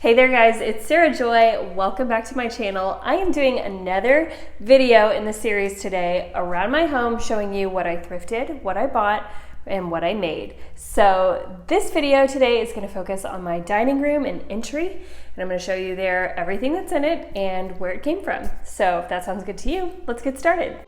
Hey there guys, it's Sarah Joy. Welcome back to my channel. I am doing another video in the series today around my home showing you what I thrifted, what I bought, and what I made. So this video today is going to focus on my dining room and entry, and I'm going to show you there everything that's in it and where it came from. So if that sounds good to you, let's get started.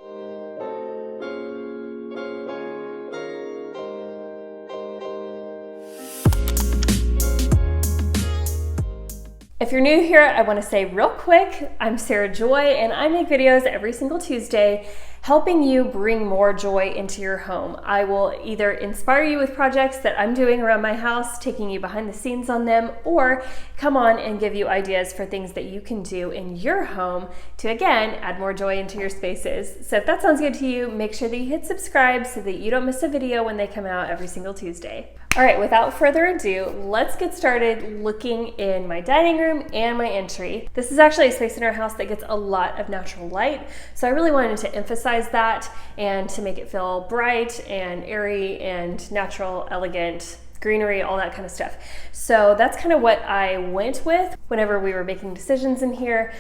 If you're new here, I want to say real quick, I'm Sarah Joy and I make videos every single Tuesday helping you bring more joy into your home. I will either inspire you with projects that I'm doing around my house, taking you behind the scenes on them, or come on and give you ideas for things that you can do in your home to, again, add more joy into your spaces. So if that sounds good to you, make sure that you hit subscribe so that you don't miss a video when they come out every single Tuesday. All right, without further ado, let's get started looking in my dining room and my entry. This is actually a space in our house that gets a lot of natural light, so I really wanted to emphasize that and to make it feel bright and airy and natural, elegant, greenery, all that kind of stuff. So that's kind of what I went with whenever we were making decisions in here.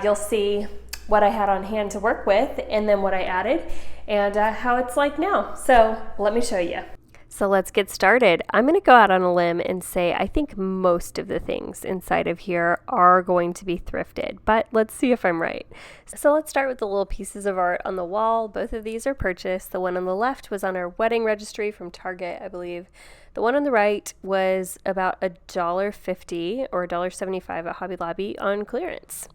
You'll see what I had on hand to work with and then what I added and how it's like now. So let me show you. So let's get started. I'm going to go out on a limb and say I think most of the things inside of here are going to be thrifted, but let's see if I'm right. So let's start with the little pieces of art on the wall. Both of these are purchased. The one on the left was on our wedding registry from Target, I believe. The one on the right was about $1.50 or $1.75 at Hobby Lobby on clearance.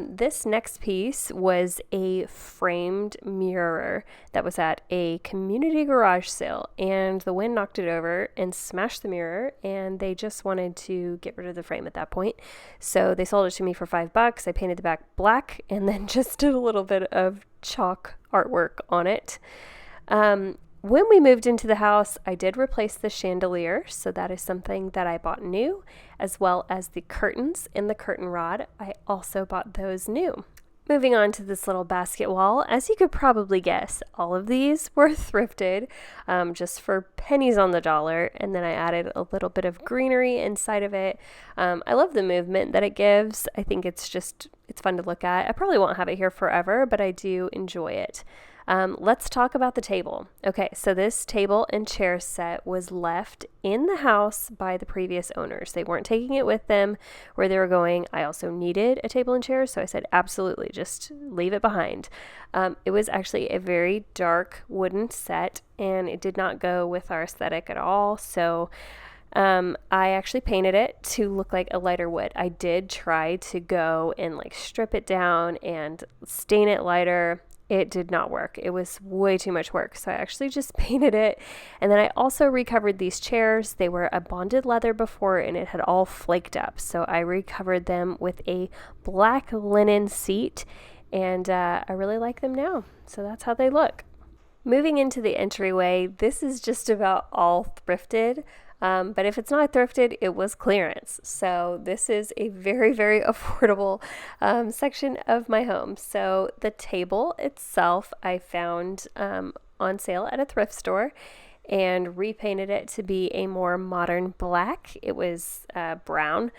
This next piece was a framed mirror that was at a community garage sale, and the wind knocked it over and smashed the mirror, and they just wanted to get rid of the frame at that point. So they sold it to me for $5. I painted the back black and then just did a little bit of chalk artwork on it. When we moved into the house, I did replace the chandelier, so that is something that I bought new, as well as the curtains and the curtain rod. I also bought those new. Moving on to this little basket wall, as you could probably guess, all of these were thrifted just for pennies on the dollar, and then I added a little bit of greenery inside of it. I love the movement that it gives. I think it's fun to look at. I probably won't have it here forever, but I do enjoy it. Let's talk about the table. Okay, so this table and chair set was left in the house by the previous owners. They weren't taking it with them where they were going. I also needed a table and chair, so I said, absolutely, just leave it behind. It was actually a very dark wooden set, and it did not go with our aesthetic at all, so I actually painted it to look like a lighter wood. I did try to go and strip it down and stain it lighter. It did not work. It was way too much work. So I actually just painted it. And then I also recovered these chairs. They were a bonded leather before and it had all flaked up. So I recovered them with a black linen seat and I really like them now. So that's how they look. Moving into the entryway, this is just about all thrifted. But if it's not thrifted, it was clearance. So this is a very, very affordable section of my home. So the table itself I found on sale at a thrift store and repainted it to be a more modern black. It was brown.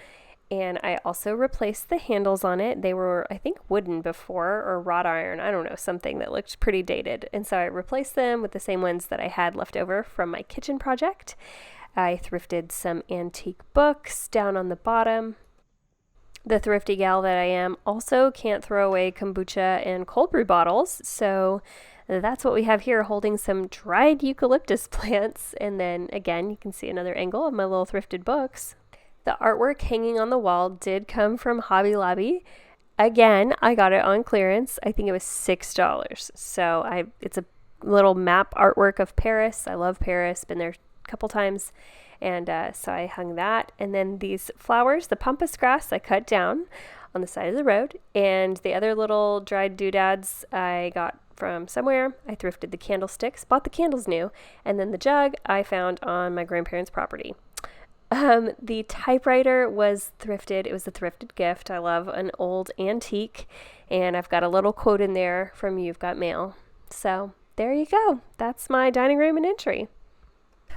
And I also replaced the handles on it. They were, I think, wooden before or wrought iron. I don't know, something that looked pretty dated. And so I replaced them with the same ones that I had left over from my kitchen project. I thrifted some antique books down on the bottom. The thrifty gal that I am also can't throw away kombucha and cold brew bottles, so that's what we have here, holding some dried eucalyptus plants. And then again, you can see another angle of my little thrifted books. The artwork hanging on the wall did come from Hobby Lobby. Again, I got it on clearance. I think it was $6. So it's a little map artwork of Paris. I love Paris, been there couple times, and so I hung that. And then these flowers, the pampas grass, I cut down on the side of the road, and the other little dried doodads I got from somewhere. I thrifted the candlesticks, bought the candles new, and then the jug I found on my grandparents' property. The typewriter was thrifted. It was a thrifted gift. I love an old antique, and I've got a little quote in there from You've Got Mail. So there you go. That's my dining room and entry.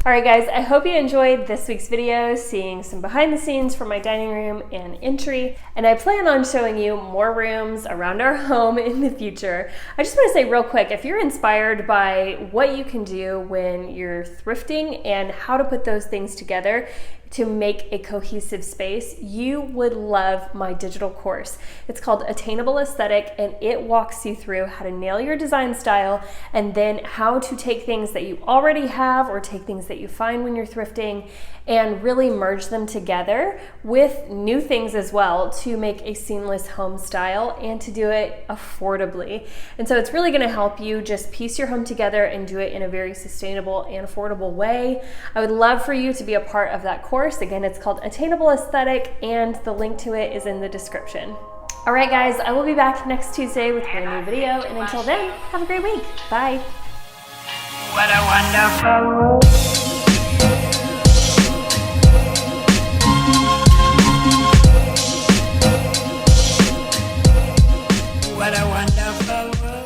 All right guys, I hope you enjoyed this week's video, seeing some behind the scenes from my dining room and entry, and I plan on showing you more rooms around our home in the future. I just want to say real quick, if you're inspired by what you can do when you're thrifting and how to put those things together to make a cohesive space, you would love my digital course. It's called Attainable Aesthetic, and it walks you through how to nail your design style and then how to take things that you already have or take things that you find when you're thrifting and really merge them together with new things as well to make a seamless home style and to do it affordably. And so it's really gonna help you just piece your home together and do it in a very sustainable and affordable way. I would love for you to be a part of that course. Again, it's called Attainable Aesthetic, and the link to it is in the description. All right guys, I will be back next Tuesday with a brand new video, and until then, have a great week. Bye. What a wonderful world. What a wonderful world.